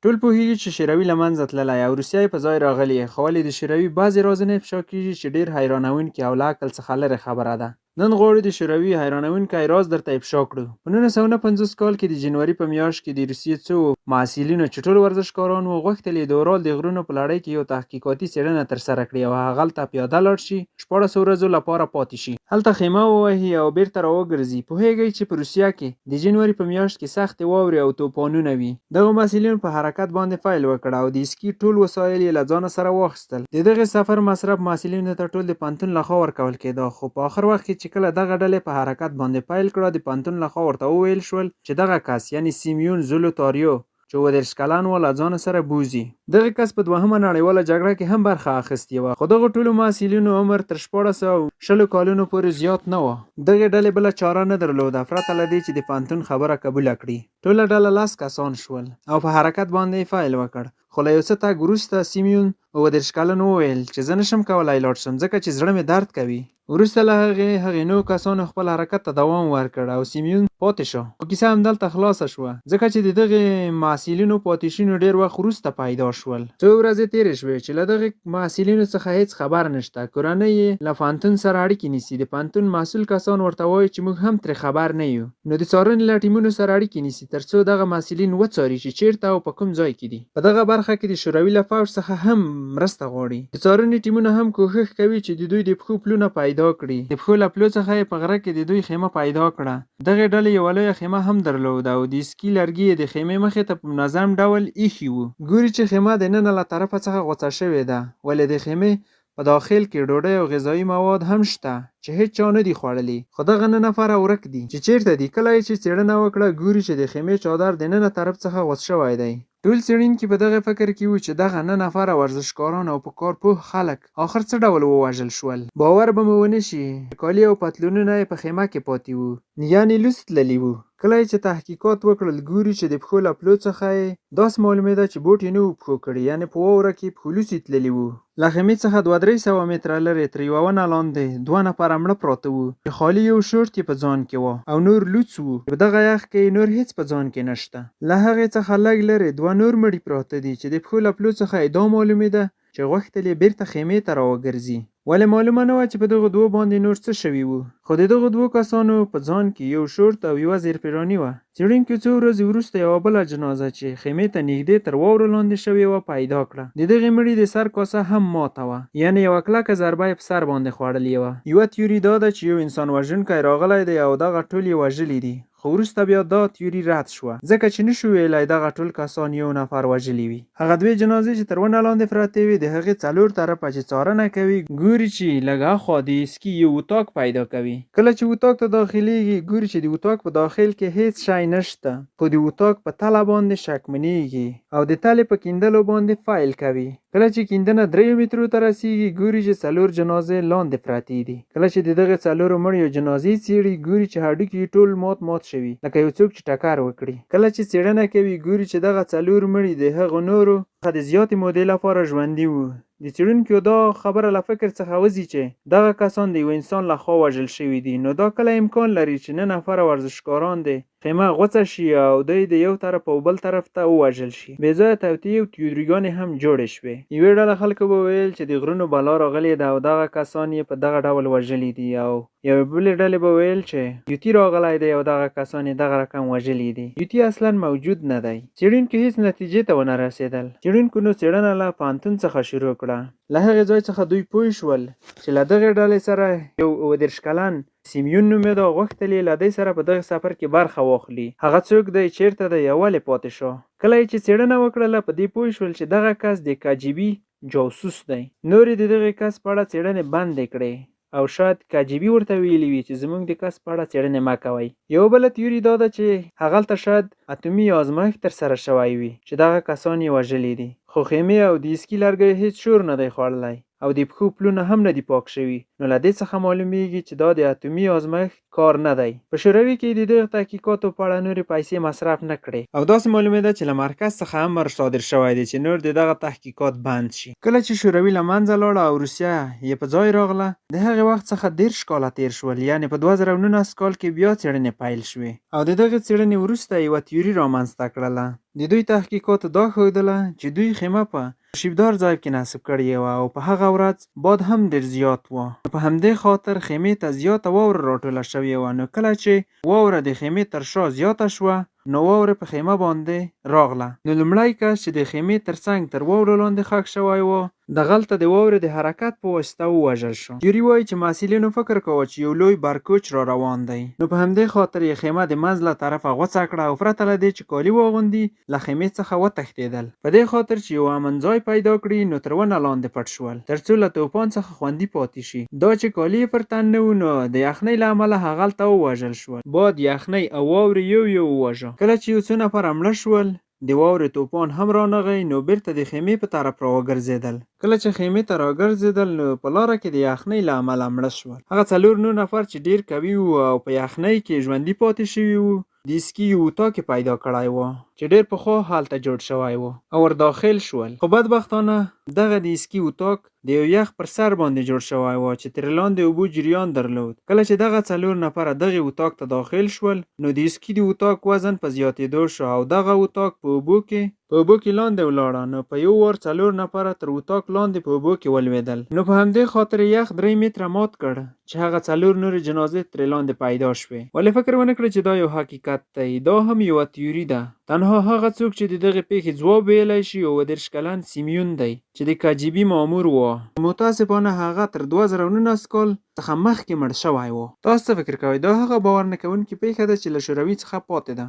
ټول پوهېږي چې شوروي له منځه تللی او روسیه یې په ځای راغلې، خو ولې د شوروي بعضې رازونه افشا کېږي چې ډېر حیرانوونکي او له عقل څخه لرې خبره ده. نن غواړو د شوروي حیرانوونکی راز درته افشا کړو. په 1949 کال کې د جنوري په میاشت کې د روسیې څو محصلینو چې ټول ورزشکاران وو غوښتل یې د اورال د غرونو په لړۍ کې یو تحقیقاتي څېړنه ترسره کړي او هغه هلته پیاده لاړ شي 14 ورځو لپاره پاتې شي، هلته خیمه ووهي او بیرته راوګرځي. پوهېږئ چې په روسیه کې د جنوري په میاشت کې سختې واورې او توپانونه وي. دغو محصلینو په حرکت باندې پیل وکړ او د اسکي ټول وسایل یې له ځانه سره واخیستل. د دغې سفر مصرف محصلینو ته ټول د پوهنتون لخوا ورکول کېده، خو په آخر وخت کې چې کله دغه ډلې په حرکت باندې پیل کړه د پوهنتون لخوا ورته وویل شول چې دغه کس یعنی سیمیون زولوتاریو چې 30 کلن و له ځانه سره بوځي. دغه کس په دوهمه نړیواله جګړه کې هم برخه اخیستې وه، خو دغو ټولو محصلینو عمر تر 1420 کالونو پورې زیات نه و. دغې ډلې بله چاره نه درلوده پرته له دې چې د پوهنتون خبره قبوله کړي. ټوله ډله 10 کسان شول او په حرکت باندې پیل وکړ، خو له یو څه تګ وروسته سیمیون 30 کلن وویل چې زه نشم کولی لاړ شم ځکه چې زړه مې درد کوي. وروسته له هغې 9 کسانو خپل حرکت ته دوام ورکړ او سیمیون پاتې شو. خو کیسه همدلته خلاصه شوه ځکه چې د دغې محصلینو پاتې شونو ډېر وخت وروسته پیدا شول. څو ورځې تېرې شوې چې له دغې محصلینو څخه هېڅ خبر نشته. کورنۍ یې له پوهنتون سره اړیکې نیسي. د پوهنتون مسؤل کسان ورته وایي چې موږ هم ترې خبر نه یو، نو د څارنې له ټیمونو سره اړیکې نیسي تر څو دغه محصلین وڅاري چې چیرته او په کوم ځای کې دي. په دغه برخه کې د شوروي له پوځ څخه هم مرسته غواړي. د څارنې ټیمونه هم کوښښ کوي چې د دوی د پښو پلونه پیدا کړي. د پښو له پلو څخه یې په غره کې د دوی خیمه پیدا کړه. دغې ډلې یوه لویه خیمه هم درلوده او د اسکي لرګي یې د خیمې مخې ته په منظم ډول ایښي وو. ګوري چې خیمه د ننه له طرفه څخه غوڅه شوې ده، ولې د خیمې په داخل کې ډوډۍ او غذایي مواد هم شته چې هیڅ چا نه دي خوړلي، خو دغه 9 نفره ورک دي چې چیرته دي. کله یې چې څېړنه وکړه ګوري چې د خیمې چادر د ننه طرف څخه غوڅ شوی دی. ټول څېړونکي په دغه فکر کې وو چې دغه 9 نفره ورزشکاران او په کار پوه خلک آخر څه ډول ووژل شول. باور به مو ونه شي کالي او پتلونونه یې په خیمه کې پاتې وو، یعنې لوڅ تللي وو. کله چې تحقیقات وکړل ګوري چې د پښو له پلو څخه یې داسې معلومېده چې بوټ یې نه وو پښو کړي، یعنې په واوره کې پښو لوڅې تللي وو. له خیمې څخه 200-300 متره لرې تر یوه ونه لاندې 2 نفره مړه پراته وو چې خالي یو شورت یې په ځان کې وو او نور لوڅ وو. په دغه یخ کې نور هیڅ په ځان کې نشته. له هغې څخه لږ لرې 2 نور مړي پراته دي چې د پښو له پلو څخه یې دا معلومېده چې غوښتل یې بیرته خیمې ته راوګرځي. ولې معلومه نه وه چې په دغو 2 باندې نور څه شوي وو، خو د دغو 2 کسانو په ځان کې یو شورت او یوه زیرپیراني وه. څېړونکو څو ورځې وروسته یوه بله جنازه چې خیمې ته نږدې تر واورو لاندې شوې وه پیدا کړه. د دغې مړي د سر کاسه هم ماته وه، یعنې یوه کلکه ضربه یې په سر باندې خوړلې وه. یوه تیوري دا ده چې یو انسان وژونکی راغلی دی او دغه ټول یې وژلي دي، خو وروسته بیا دا تیوري رد شوه ځکه چې نشو ویلی دغه ټول کسان یو نفر وژلي وي. هغه 2 جنازې چې تر ونه لاندې پرتې وې د هغې 4 طرفه چې څارنه کوي ګوري چې لږ هاخوا د اسکي یو اتاق پیدا کوي. کله چې اتاق ته داخلېږي ګوري چې د اتاق په داخل کې هیڅ شی نشته، خو د اتاق په تله باندې شکمنېږي او د تلې په کیندلو باندې پیل کوي. کله چې کیندنه 3 مترو ته رسېږي ګوري چې 4 جنازې لاندې پرتې دي. کله چې د دغې 4 مړیو جنازې څېړي ګوري چې هډوکي یې ټول مات شوي لکه یو څوک چې ټکر وکړي. کله چې څېړنه کوي ګوري چې دغه 4 مړي د هغو نورو څخه د زیاتې مودې لپاره ژوندي وو. د څېړونکو دا خبره له فکر څخه وځي چې دغه کسان د یو انسان لخوا وژل شوي دي، نو دا کله امکان لري چې 9 نفره ورزشکاران د خیمه غوڅه شي او دوی د یو طرف او بل طرف ته ووژل شي. بې ځایه توطیې او تیوریګانې هم جوړې شوې. یوې ډله خلکو به ویل چې د غرونو بلا راغلې ده او دغه کسان یې په دغه ډول وژلي دي، او یوې بلې ډلې به ویل چې یوتي راغلی دی او دغه کسان یې دغه رقم وژلي دي. یوتي اصلا موجود نه دی. څېړونکي هیڅ نتیجې ته ونه رسېدل. څېړونکو نو څېړنه له پوهنتون څخه شروع کړه. له هغې ځای څخه دوی پوه شول چې له دغې ډلې سره یو 30 کلن سیمیون نومېده غوښتل یې له دې سره په دغه سفر کې برخه واخلي. هغه څوک دی، چیرته دی او ولې پاتې شو؟ کله یې چې څېړنه وکړله په دې پوه شول چې دغه کس د KGB جاسوس دی. نور یې د دغې کس په اړه څېړنې بندې کړې او شاید KGB ورته ویلي وي چې زموږ د کس په اړه څېړنې مه کوئ. یوه بله تیوري دا ده چې هغلته شاید اتومي ازمایښت ترسره شوی وي چې دغه کسان یې وژلي دي، خو خیمې او د اسکي لرګیو هیڅ شور نه دی خوړلی. او د پښو پلونه هم نه دي پاک شوي. نو له دې څخه معلومیږي چې دا د اتومي ازمایښت کار نه دی. په شوروي کې د دغه تحقیقاتو په اړه نورې پیسې مصرف نه کړې او داسې معلومېده چې له مرکز څخه امر صادر شوی دی چې نور د دغه تحقیقات بند شي. کله چې شوروي له منځه لاړه او روسیه یې په ځای راغله، د هغې وخت څخه 30 کاله تیر شول، یعنې په 2019 کال کې بیا څېړنې پیل شوې او د دغې څېړنې وروسته یوه تیوري رامنځته کړله. د دوی تحقیقاتو دا ښودله چې دوی خیمه په شیبدار ځای کې نصب کړې وه او په هغه ورځ باد هم ډېر زیات و. په همدې خاطر خیمې ته زیاته واوره راټوله شوې وه. نو کله چې واوره د خیمې تر شا زیاته شوه، نو واوره په خیمه باندې راغله. نو لومړی کس چې د خیمې تر څنګ تر واورو لاندې ښخ شوی و، دغلته د واورې د حرکت په واسطه ووژل شو. تیوري وایي چې محصلینو فکر کاوه چې یو لوی برکوچ را روان دی. نو په همدې خاطر یې خیمه د منځ له طرفه غوڅه کړه او پرته له دې چې کالي واغوندي له خیمې څخه وتښتېدل. په دې خاطر چې یو امن ځای پیدا کړي، نو تر ونه لاندې پټ شول تر څو له توپان څخه خوندي پاتې شي. دا چې کالي یې پر تن نه وو، نو د یخنۍ له امله هغلته ووژل شول. باد، یخنۍ او واورې یو وواژه. کله چې یو څو نفره مړه شول، د واورې توپان هم رانغی، نو بیرته د خیمې په طرف راوګرځېدل. کله چې خیمې ته راګرځېدل، نو په لاره کې د یخنۍ له امله مړه شول. هغه 4 نفر چې ډېر قوي وو او په یخنۍ کې ژوندي پاتې شوي وو، د اسکي یو اتاق پیدا کړی و چې ډېر پخوا هلته جوړ شوی و او ور داخل شول. خو بدبختانه دغه د اسکي اتاق د یو یخ پر سر باندې جوړ شوی و چې ترې لاندې اوبو جریان درلود. کله چې دغه 4 نفره دغه اتاق ته داخل شول، نو د اسکي د اتاق وزن په زیاتېدو شو او دغه اتاق په اوبو کې لاندې ولاړه. نو په یو وار 4 نفره تر اتاق لاندې په اوبو کې ولوېدل. نو په همدې خاطر یخ 3 متره مات کړ چې هغه 4 نورې جنازې ترې لاندې پیدا شوې. ولې فکر ونه کړی چې دا یو حقیقت دی؟ دا هم یوه تیوري ده. تنها هغه څوک چې د دغې پیښې ځواب ویلی شي 31 کلن سیمیون دی چې د KGB مامور و. متاسفانه هغه تر 2019 کال څخه مخکې مړ شوی و. تاسو څه فکر کوئ؟ دا هغه باور نه کوونکې پیښه ده چې له شوروي څخه پاتې ده؟